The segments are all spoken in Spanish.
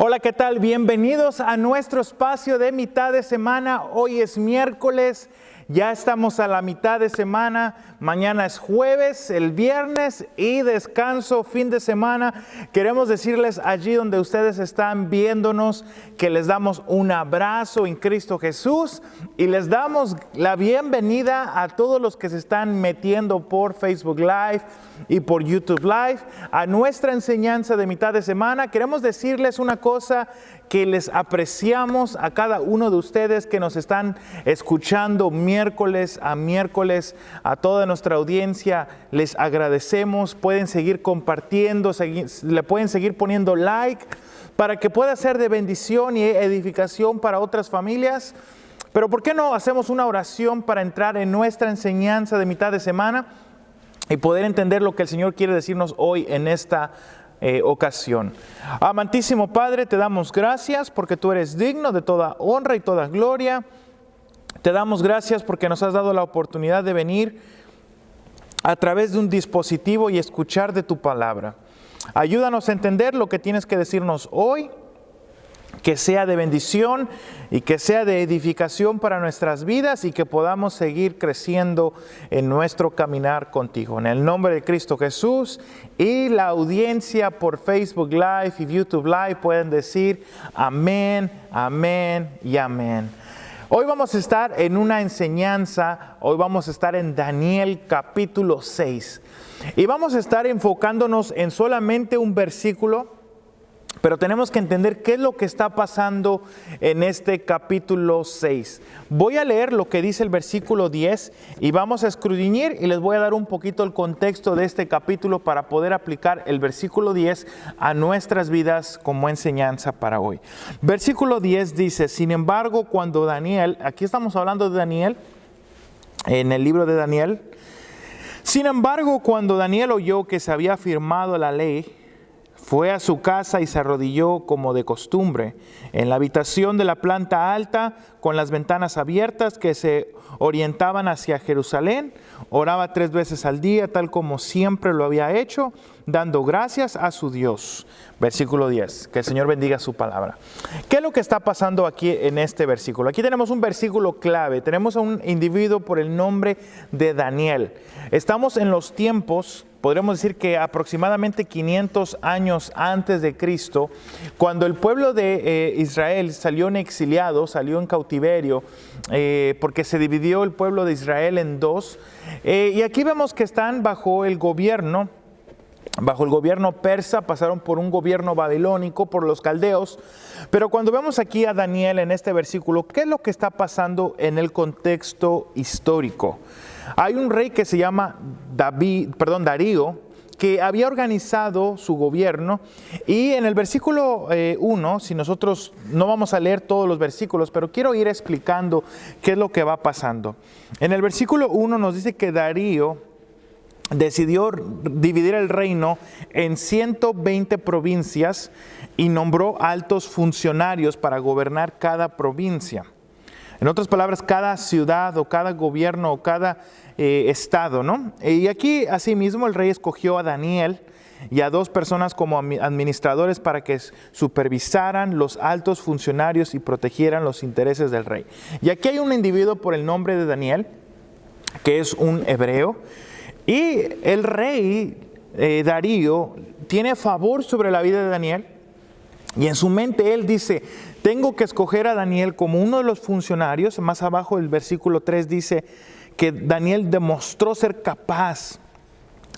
Hola, ¿qué tal? Bienvenidos a nuestro espacio de mitad de semana. Hoy es miércoles, ya estamos a la mitad de semana. Mañana es jueves, el viernes y descanso, fin de semana. Queremos decirles allí donde ustedes están viéndonos que les damos un abrazo en Cristo Jesús y les damos la bienvenida a todos los que se están metiendo por Facebook Live y por YouTube Live a nuestra enseñanza de mitad de semana. Queremos decirles una cosa, que les apreciamos a cada uno de ustedes que nos están escuchando miércoles, a toda nuestra audiencia. Les agradecemos, pueden seguir compartiendo, le pueden seguir poniendo like para que pueda ser de bendición y edificación para otras familias. Pero ¿por qué no hacemos una oración para entrar en nuestra enseñanza de mitad de semana y poder entender lo que el Señor quiere decirnos hoy en esta ocasión? Amantísimo Padre, te damos gracias porque tú eres digno de toda honra y toda gloria. Te damos gracias porque nos has dado la oportunidad de venir a través de un dispositivo y escuchar de tu palabra. Ayúdanos a entender lo que tienes que decirnos hoy, que sea de bendición y que sea de edificación para nuestras vidas y que podamos seguir creciendo en nuestro caminar contigo. En el nombre de Cristo Jesús, y la audiencia por Facebook Live y YouTube Live pueden decir amén, amén y amén. Hoy vamos a estar en una enseñanza, hoy vamos a estar en Daniel capítulo 6 y vamos a estar enfocándonos en solamente un versículo. Pero tenemos que entender qué es lo que está pasando en este capítulo 6. Voy a leer lo que dice el versículo 10 y vamos a escudriñar y les voy a dar un poquito el contexto de este capítulo para poder aplicar el versículo 10 a nuestras vidas como enseñanza para hoy. Versículo 10 dice: sin embargo, cuando Daniel, aquí estamos hablando de Daniel, en el libro de Daniel. Sin embargo, cuando Daniel oyó que se había firmado la ley, fue a su casa y se arrodilló como de costumbre en la habitación de la planta alta con las ventanas abiertas que se orientaban hacia Jerusalén. Oraba 3 veces al día, tal como siempre lo había hecho, dando gracias a su Dios. Versículo 10, que el Señor bendiga su palabra. ¿Qué es lo que está pasando aquí en este versículo? Aquí tenemos un versículo clave, tenemos a un individuo por el nombre de Daniel. Estamos en los tiempos, podríamos decir que aproximadamente 500 años antes de Cristo, cuando el pueblo de Israel salió en exiliado, salió en cautiverio, porque se dividió el pueblo de Israel en dos. Y aquí vemos que están bajo el gobierno persa, pasaron por un gobierno babilónico, por los caldeos. Pero cuando vemos aquí a Daniel en este versículo, ¿qué es lo que está pasando en el contexto histórico? Hay un rey que se llama Darío, que había organizado su gobierno, y en el versículo 1, si nosotros no vamos a leer todos los versículos, pero quiero ir explicando qué es lo que va pasando. En el versículo 1 nos dice que Darío decidió dividir el reino en 120 provincias y nombró altos funcionarios para gobernar cada provincia. En otras palabras, cada ciudad o cada gobierno o cada estado, ¿no? Y aquí, asimismo, el rey escogió a Daniel y a 2 personas como administradores para que supervisaran los altos funcionarios y protegieran los intereses del rey. Y aquí hay un individuo por el nombre de Daniel, que es un hebreo, y el rey Darío tiene favor sobre la vida de Daniel, y en su mente él dice: tengo que escoger a Daniel como uno de los funcionarios. Más abajo el versículo 3 dice que Daniel demostró ser capaz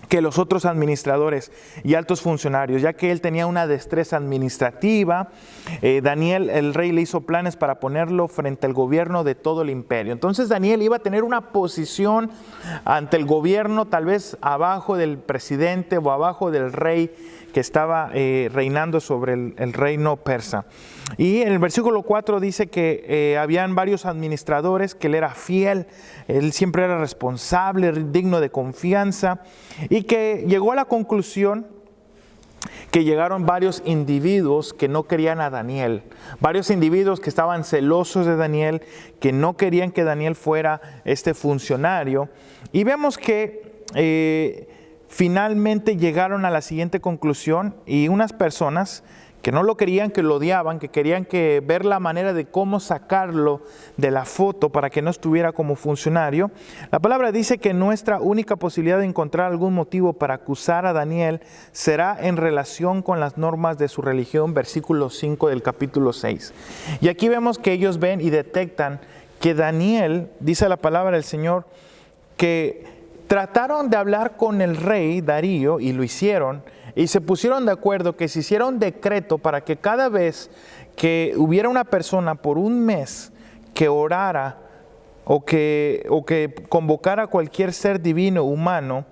que los otros administradores y altos funcionarios, ya que él tenía una destreza administrativa. Daniel, el rey, le hizo planes para ponerlo frente al gobierno de todo el imperio. Entonces Daniel iba a tener una posición ante el gobierno, tal vez abajo del presidente o abajo del rey que estaba reinando sobre el reino persa. Y en el versículo 4 dice que habían varios administradores, que él era fiel, él siempre era responsable, digno de confianza, y que llegó a la conclusión que llegaron varios individuos que no querían a Daniel, varios individuos que estaban celosos de Daniel, que no querían que Daniel fuera este funcionario. Y vemos que finalmente llegaron a la siguiente conclusión, y unas personas que no lo querían, que lo odiaban, que querían ver la manera de cómo sacarlo de la foto para que no estuviera como funcionario. La palabra dice que nuestra única posibilidad de encontrar algún motivo para acusar a Daniel será en relación con las normas de su religión, versículo 5 del capítulo 6. Y aquí vemos que ellos ven y detectan que Daniel, dice la palabra del Señor, que trataron de hablar con el rey Darío y lo hicieron, y se pusieron de acuerdo que se hiciera un decreto para que cada vez que hubiera una persona por un mes que orara o que convocara a cualquier ser divino humano,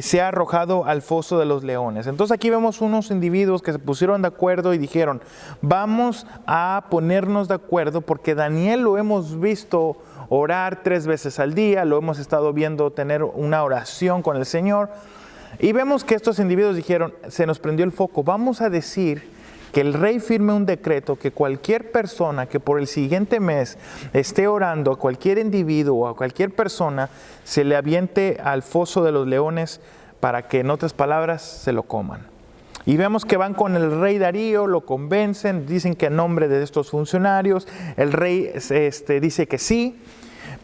sea arrojado al foso de los leones. Entonces aquí vemos unos individuos que se pusieron de acuerdo y dijeron, vamos a ponernos de acuerdo porque Daniel lo hemos visto orar 3 veces al día, lo hemos estado viendo tener una oración con el Señor. Y vemos que estos individuos dijeron, se nos prendió el foco, vamos a decir que el rey firme un decreto que cualquier persona que por el siguiente mes esté orando, a cualquier individuo o a cualquier persona, se le aviente al foso de los leones para que, en otras palabras, se lo coman. Y vemos que van con el rey Darío, lo convencen, dicen que en nombre de estos funcionarios, el rey dice que sí.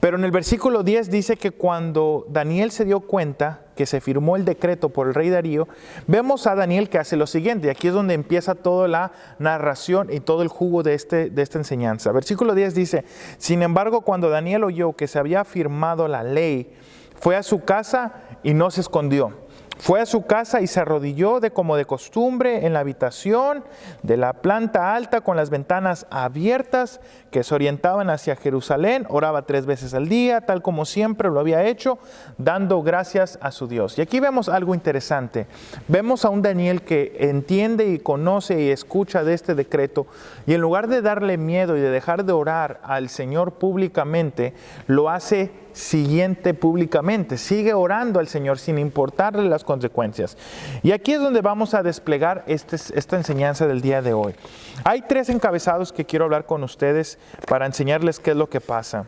Pero en el versículo 10 dice que cuando Daniel se dio cuenta que se firmó el decreto por el rey Darío, vemos a Daniel que hace lo siguiente. Y aquí es donde empieza toda la narración y todo el jugo de esta enseñanza. Versículo 10 dice, sin embargo, cuando Daniel oyó que se había firmado la ley, fue a su casa y no se escondió. Fue a su casa y se arrodilló como de costumbre en la habitación de la planta alta con las ventanas abiertas que se orientaban hacia Jerusalén. Oraba 3 veces al día, tal como siempre lo había hecho, dando gracias a su Dios. Y aquí vemos algo interesante. Vemos a un Daniel que entiende y conoce y escucha de este decreto, y en lugar de darle miedo y de dejar de orar al Señor públicamente, lo hace siguiente públicamente, sigue orando al Señor sin importarle las consecuencias. Y aquí es donde vamos a desplegar esta enseñanza del día de hoy. Hay 3 encabezados que quiero hablar con ustedes para enseñarles qué es lo que pasa.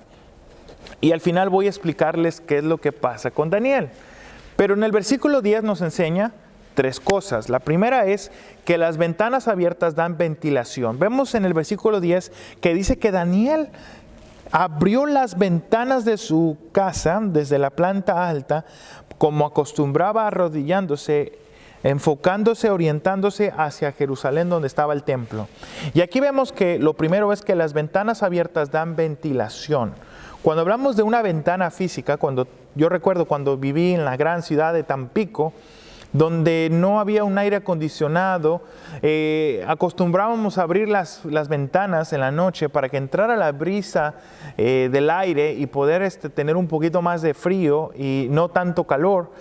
Y al final voy a explicarles qué es lo que pasa con Daniel. Pero en el versículo 10 nos enseña 3 cosas. La primera es que las ventanas abiertas dan ventilación. Vemos en el versículo 10 que dice que Daniel abrió las ventanas de su casa desde la planta alta, como acostumbraba, arrodillándose, enfocándose, orientándose hacia Jerusalén, donde estaba el templo. Y aquí vemos que lo primero es que las ventanas abiertas dan ventilación. Cuando hablamos de una ventana física, yo recuerdo cuando viví en la gran ciudad de Tampico, donde no había un aire acondicionado, acostumbrábamos a abrir las ventanas en la noche para que entrara la brisa del aire y poder tener un poquito más de frío y no tanto calor.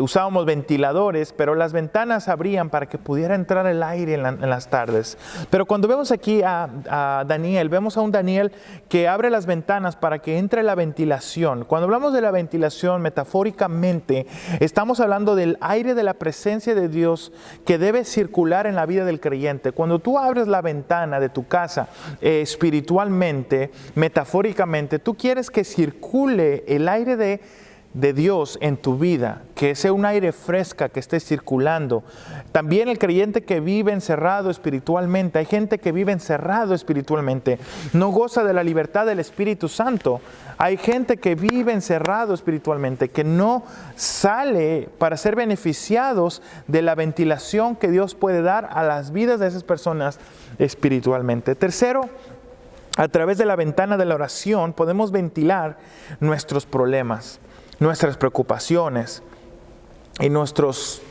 Usábamos ventiladores, pero las ventanas abrían para que pudiera entrar el aire en las tardes. Pero cuando vemos aquí a Daniel, vemos a un Daniel que abre las ventanas para que entre la ventilación. Cuando hablamos de la ventilación, metafóricamente, estamos hablando del aire de la presencia de Dios que debe circular en la vida del creyente. Cuando tú abres la ventana de tu casa espiritualmente, metafóricamente, tú quieres que circule el aire de Dios en tu vida, que sea un aire fresca que esté circulando. También el creyente que vive encerrado espiritualmente, hay gente que vive encerrado espiritualmente, no goza de la libertad del Espíritu Santo. Hay gente que vive encerrado espiritualmente, que no sale para ser beneficiados de la ventilación que Dios puede dar a las vidas de esas personas espiritualmente. Tercero, a través de la ventana de la oración podemos ventilar nuestros problemas, nuestras preocupaciones y nuestros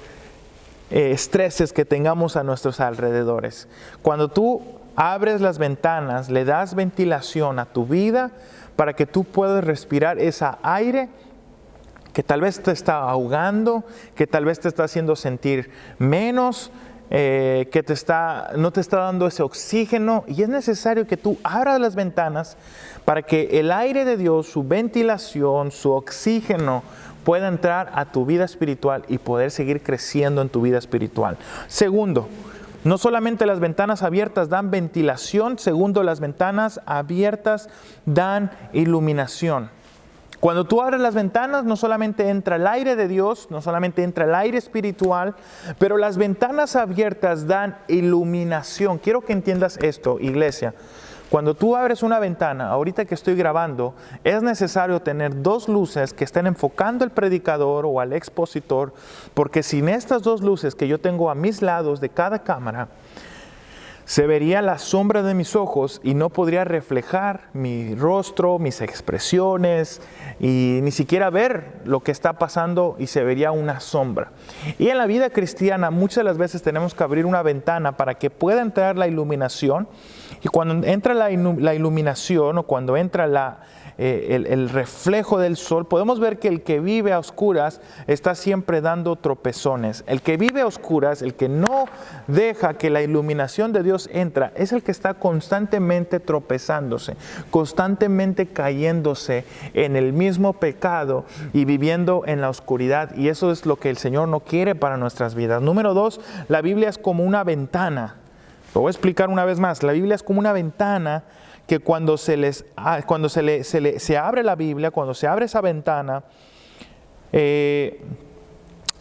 estreses que tengamos a nuestros alrededores. Cuando tú abres las ventanas, le das ventilación a tu vida para que tú puedas respirar ese aire que tal vez te está ahogando, que tal vez te está haciendo sentir menos, que no te está dando ese oxígeno, y es necesario que tú abras las ventanas para que el aire de Dios, su ventilación, su oxígeno pueda entrar a tu vida espiritual y poder seguir creciendo en tu vida espiritual. Segundo, no solamente las ventanas abiertas dan ventilación, segundo, las ventanas abiertas dan iluminación. Cuando tú abres las ventanas, no solamente entra el aire de Dios, no solamente entra el aire espiritual, pero las ventanas abiertas dan iluminación. Quiero que entiendas esto, iglesia. Cuando tú abres una ventana, ahorita que estoy grabando, es necesario tener dos luces que estén enfocando al predicador o al expositor, porque sin estas dos luces que yo tengo a mis lados de cada cámara, se vería la sombra de mis ojos y no podría reflejar mi rostro, mis expresiones y ni siquiera ver lo que está pasando, y se vería una sombra. Y en la vida cristiana muchas de las veces tenemos que abrir una ventana para que pueda entrar la iluminación, y cuando entra la iluminación o cuando entra el reflejo del sol, podemos ver que el que vive a oscuras está siempre dando tropezones. El que vive a oscuras, el que no deja que la iluminación de Dios entra, es el que está constantemente tropezándose, constantemente cayéndose en el mismo pecado y viviendo en la oscuridad. Y eso es lo que el Señor no quiere para nuestras vidas. Número 2, la Biblia es como una ventana. Lo voy a explicar una vez más. La Biblia es como una ventana que cuando se abre la Biblia, cuando se abre esa ventana,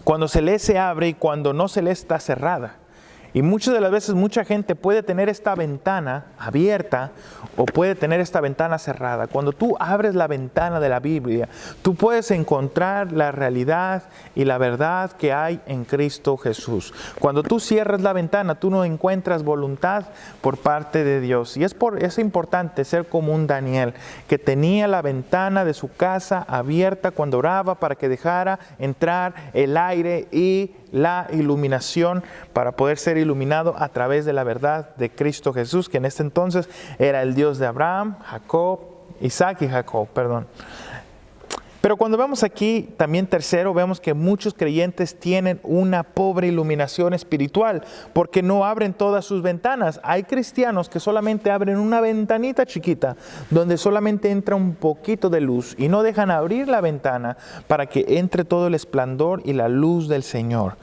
cuando se lee se abre, y cuando no se lee está cerrada. Y muchas de las veces mucha gente puede tener esta ventana abierta o puede tener esta ventana cerrada. Cuando tú abres la ventana de la Biblia, tú puedes encontrar la realidad y la verdad que hay en Cristo Jesús. Cuando tú cierras la ventana, tú no encuentras voluntad por parte de Dios. Y es importante ser como un Daniel, que tenía la ventana de su casa abierta cuando oraba para que dejara entrar el aire y la iluminación, para poder ser iluminado a través de la verdad de Cristo Jesús, que en este entonces era el Dios de Abraham, Isaac y Jacob. Pero cuando vemos aquí, también tercero, vemos que muchos creyentes tienen una pobre iluminación espiritual porque no abren todas sus ventanas. Hay cristianos que solamente abren una ventanita chiquita donde solamente entra un poquito de luz y no dejan abrir la ventana para que entre todo el esplendor y la luz del Señor.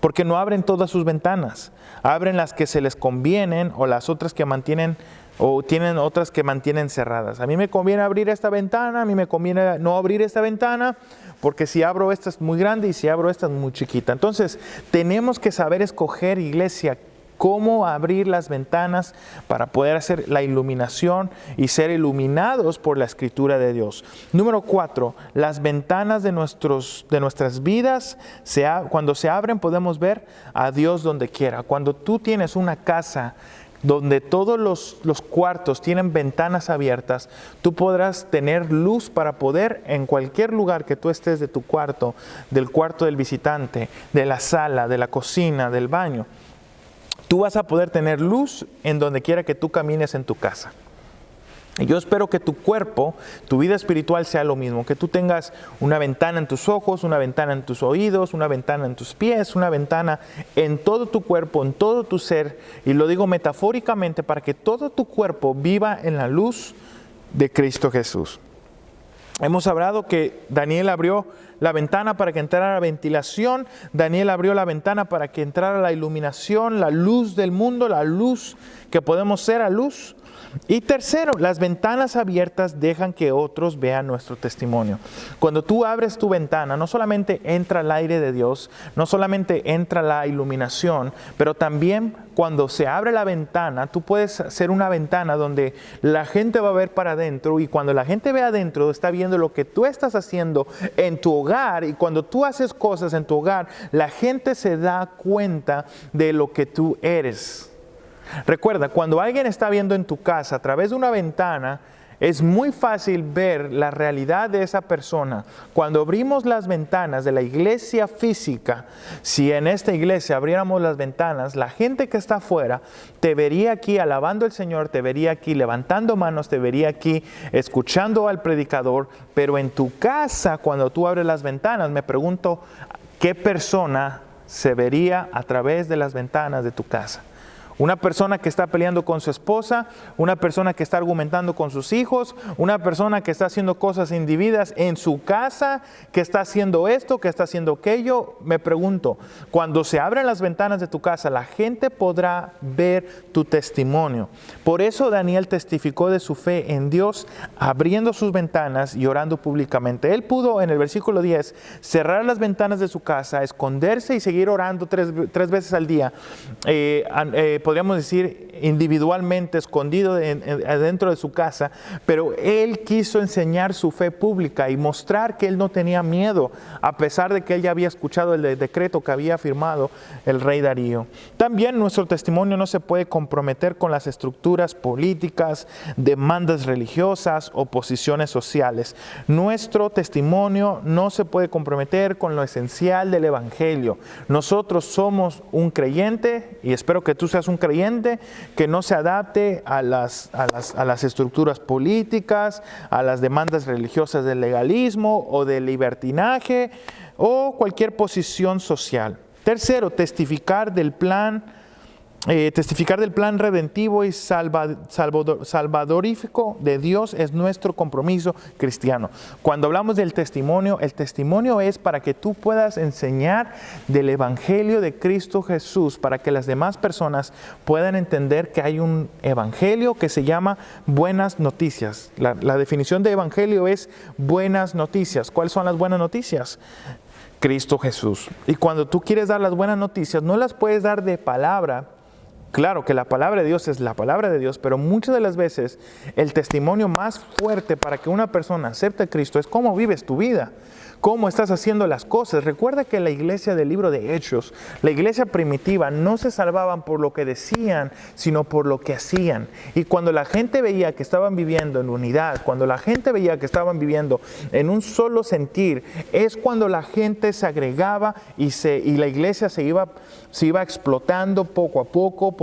Porque no abren todas sus ventanas. Abren las que se les convienen o las otras que mantienen, o tienen otras que mantienen cerradas. A mí me conviene abrir esta ventana, a mí me conviene no abrir esta ventana, porque si abro esta es muy grande y si abro esta es muy chiquita. Entonces, tenemos que saber escoger, iglesia, cómo abrir las ventanas para poder hacer la iluminación y ser iluminados por la Escritura de Dios. Número 4, las ventanas de nuestras vidas, cuando se abren podemos ver a Dios donde quiera. Cuando tú tienes una casa donde todos los cuartos tienen ventanas abiertas, tú podrás tener luz para poder, en cualquier lugar que tú estés de tu cuarto, del cuarto del visitante, de la sala, de la cocina, del baño, tú vas a poder tener luz en donde quiera que tú camines en tu casa. Y yo espero que tu cuerpo, tu vida espiritual sea lo mismo, que tú tengas una ventana en tus ojos, una ventana en tus oídos, una ventana en tus pies, una ventana en todo tu cuerpo, en todo tu ser. Y lo digo metafóricamente para que todo tu cuerpo viva en la luz de Cristo Jesús. Hemos hablado que Daniel abrió la ventana para que entrara la ventilación, Daniel abrió la ventana para que entrara la iluminación, la luz del mundo, la luz que podemos ser a luz. Y tercero, las ventanas abiertas dejan que otros vean nuestro testimonio. Cuando tú abres tu ventana, no solamente entra el aire de Dios, no solamente entra la iluminación, pero también cuando se abre la ventana, tú puedes hacer una ventana donde la gente va a ver para adentro, y cuando la gente ve adentro, está viendo lo que tú estás haciendo en tu hogar, y cuando tú haces cosas en tu hogar, la gente se da cuenta de lo que tú eres. Recuerda, cuando alguien está viendo en tu casa a través de una ventana, es muy fácil ver la realidad de esa persona. Cuando abrimos las ventanas de la iglesia física, si en esta iglesia abriéramos las ventanas, la gente que está afuera te vería aquí alabando al Señor, te vería aquí levantando manos, te vería aquí escuchando al predicador. Pero en tu casa, cuando tú abres las ventanas, me pregunto, ¿qué persona se vería a través de las ventanas de tu casa? Una persona que está peleando con su esposa, una persona que está argumentando con sus hijos, una persona que está haciendo cosas indebidas en su casa, que está haciendo esto, que está haciendo aquello. Me pregunto, cuando se abren las ventanas de tu casa, la gente podrá ver tu testimonio. Por eso Daniel testificó de su fe en Dios, abriendo sus ventanas y orando públicamente. Él pudo, en el versículo 10, cerrar las ventanas de su casa, esconderse y seguir orando tres veces al día. Podríamos decir individualmente, escondido dentro de su casa, pero él quiso enseñar su fe pública y mostrar que él no tenía miedo, a pesar de que él ya había escuchado el decreto que había firmado el rey Darío. También nuestro testimonio no se puede comprometer con las estructuras políticas, demandas religiosas o posiciones sociales. Nuestro testimonio no se puede comprometer con lo esencial del evangelio. Nosotros somos un creyente, y espero que tú seas un creyente que no se adapte a las estructuras políticas, a las demandas religiosas del legalismo o del libertinaje o cualquier posición social. Tercero, testificar del plan redentivo y salvadorífico de Dios es nuestro compromiso cristiano. Cuando hablamos del testimonio, el testimonio es para que tú puedas enseñar del evangelio de Cristo Jesús, para que las demás personas puedan entender que hay un evangelio que se llama buenas noticias. La definición de evangelio es buenas noticias. ¿Cuáles son las buenas noticias? Cristo Jesús. Y cuando tú quieres dar las buenas noticias, no las puedes dar de palabra. Claro que la palabra de Dios es la palabra de Dios, pero muchas de las veces el testimonio más fuerte para que una persona acepte a Cristo es cómo vives tu vida, cómo estás haciendo las cosas. Recuerda que la iglesia del libro de Hechos, la iglesia primitiva, no se salvaban por lo que decían, sino por lo que hacían. Y cuando la gente veía que estaban viviendo en unidad, cuando la gente veía que estaban viviendo en un solo sentir, es cuando la gente se agregaba y la iglesia se iba explotando poco a poco.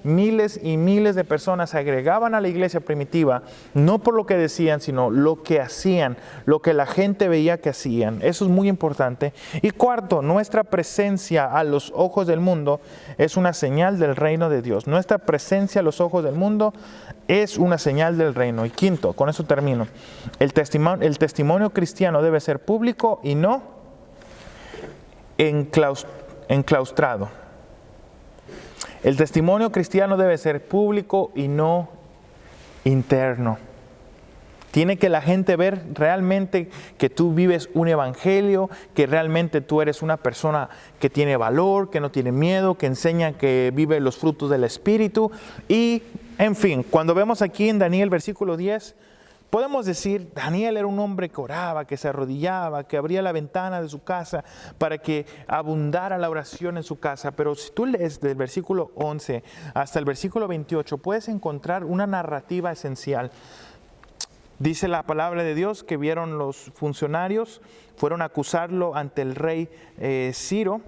Miles y miles de personas se agregaban a la iglesia primitiva, no por lo que decían, sino lo que hacían, lo que la gente veía que hacían. Eso es muy importante. Y cuarto, nuestra presencia a los ojos del mundo es una señal del reino de Dios. Nuestra presencia a los ojos del mundo es una señal del reino. Y quinto, con eso termino. El testimonio cristiano debe ser público y no enclaustrado. El testimonio cristiano debe ser público y no interno. Tiene que la gente ver realmente que tú vives un evangelio, que realmente tú eres una persona que tiene valor, que no tiene miedo, que enseña que vive los frutos del Espíritu. Y, en fin, cuando vemos aquí en Daniel versículo 10, podemos decir, Daniel era un hombre que oraba, que se arrodillaba, que abría la ventana de su casa para que abundara la oración en su casa. Pero si tú lees del versículo 11 hasta el versículo 28, puedes encontrar una narrativa esencial. Dice la palabra de Dios que vieron los funcionarios, fueron a acusarlo ante el rey Darío,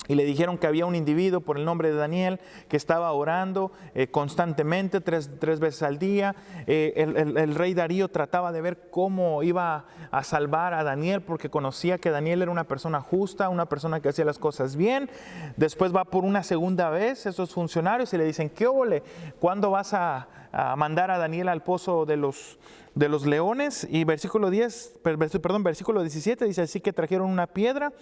y le dijeron que había un individuo por el nombre de Daniel que estaba orando constantemente, tres veces al día. El rey Darío trataba de ver cómo iba a salvar a Daniel, porque conocía que Daniel era una persona justa, una persona que hacía las cosas bien. Después va por una segunda vez esos funcionarios y le dicen, ¿qué óvole? ¿Cuándo vas a mandar a Daniel al pozo de los leones? Y versículo 17 dice, así que trajeron una piedra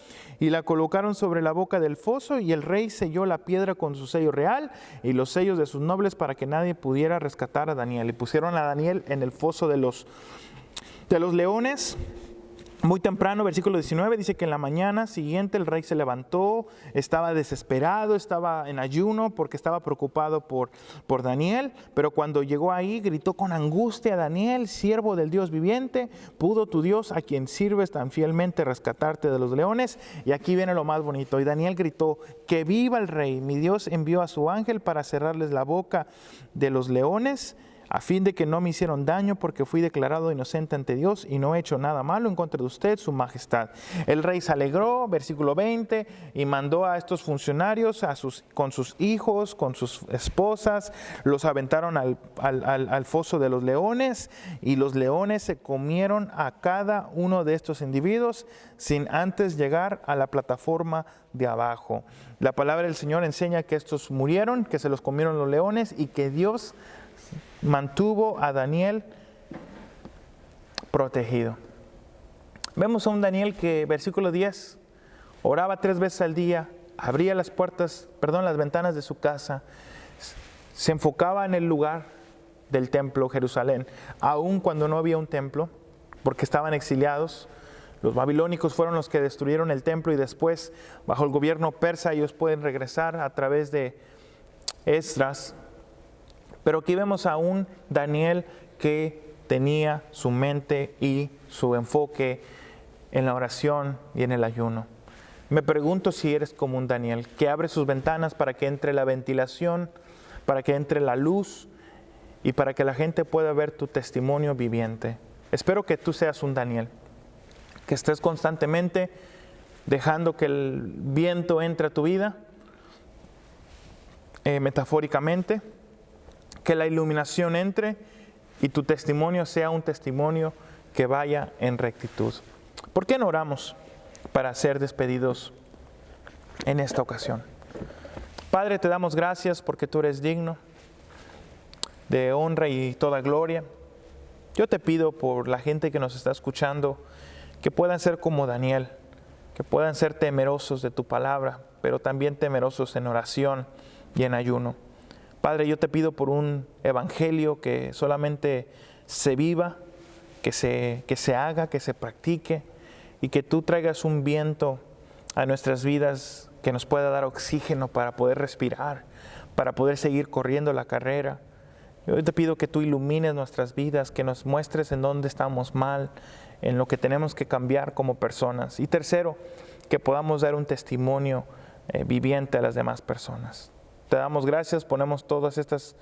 y la colocaron sobre la boca del foso, y el rey selló la piedra con su sello real y los sellos de sus nobles para que nadie pudiera rescatar a Daniel. Y pusieron a Daniel en el foso de los leones. Muy temprano, versículo 19, dice que en la mañana siguiente el rey se levantó, estaba desesperado, estaba en ayuno porque estaba preocupado por Daniel, pero cuando llegó ahí gritó con angustia a Daniel, siervo del Dios viviente, ¿pudo tu Dios, a quien sirves tan fielmente, rescatarte de los leones? Y aquí viene lo más bonito, y Daniel gritó, que viva el rey, mi Dios envió a su ángel para cerrarles la boca de los leones, a fin de que no me hicieron daño, porque fui declarado inocente ante Dios y no he hecho nada malo en contra de usted, su majestad. El rey se alegró, versículo 20, y mandó a estos funcionarios con sus hijos, con sus esposas, los aventaron al foso de los leones, y los leones se comieron a cada uno de estos individuos sin antes llegar a la plataforma de abajo. La palabra del Señor enseña que estos murieron, que se los comieron los leones y que Dios mantuvo a Daniel protegido. Vemos a un Daniel que, versículo 10, oraba 3 veces al día, abría las ventanas de su casa, se enfocaba en el lugar del templo, Jerusalén, aun cuando no había un templo, porque estaban exiliados. Los babilónicos fueron los que destruyeron el templo y después, bajo el gobierno persa, ellos pueden regresar a través de Esdras. Pero aquí vemos a un Daniel que tenía su mente y su enfoque en la oración y en el ayuno. Me pregunto si eres como un Daniel, que abre sus ventanas para que entre la ventilación, para que entre la luz y para que la gente pueda ver tu testimonio viviente. Espero que tú seas un Daniel, que estés constantemente dejando que el viento entre a tu vida, metafóricamente, que la iluminación entre y tu testimonio sea un testimonio que vaya en rectitud. ¿Por qué no oramos para ser despedidos en esta ocasión? Padre, te damos gracias porque tú eres digno de honra y toda gloria. Yo te pido por la gente que nos está escuchando, que puedan ser como Daniel, que puedan ser temerosos de tu palabra, pero también temerosos en oración y en ayuno. Padre, yo te pido por un evangelio que solamente se viva, que se haga, que se practique, y que tú traigas un viento a nuestras vidas que nos pueda dar oxígeno para poder respirar, para poder seguir corriendo la carrera. Yo te pido que tú ilumines nuestras vidas, que nos muestres en dónde estamos mal, en lo que tenemos que cambiar como personas. Y tercero, que podamos dar un testimonio viviente a las demás personas. Te damos gracias, ponemos todas estas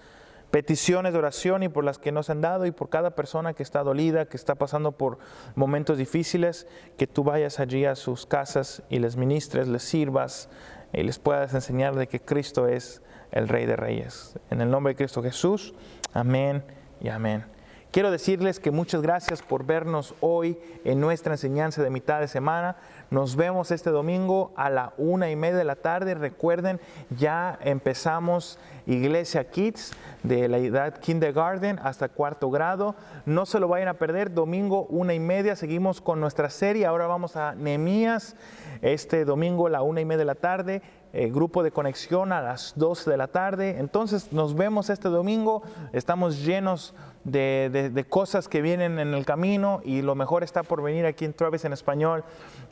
peticiones de oración y por las que nos han dado y por cada persona que está dolida, que está pasando por momentos difíciles, que tú vayas allí a sus casas y les ministres, les sirvas y les puedas enseñar de que Cristo es el Rey de Reyes. En el nombre de Cristo Jesús, amén y amén. Quiero decirles que muchas gracias por vernos hoy en nuestra enseñanza de mitad de semana. Nos vemos este domingo a la 1:30 de la tarde. Recuerden, ya empezamos Iglesia Kids de la edad kindergarten hasta 4º grado. No se lo vayan a perder. Domingo 1:30 seguimos con nuestra serie. Ahora vamos a Nehemías. Este domingo a la 1:30 de la tarde. Grupo de conexión a las 12 de la tarde. Entonces nos vemos este domingo. Estamos llenos de cosas que vienen en el camino y lo mejor está por venir aquí en Travis en español.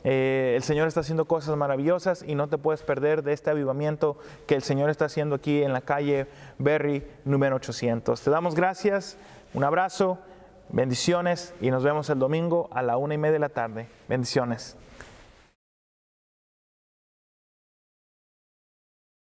El Señor está haciendo cosas maravillosas y no te puedes perder de este avivamiento que el Señor está haciendo aquí en la calle Berry número 800. Te damos gracias, un abrazo, bendiciones y nos vemos el domingo a la 1:30 de la tarde. Bendiciones.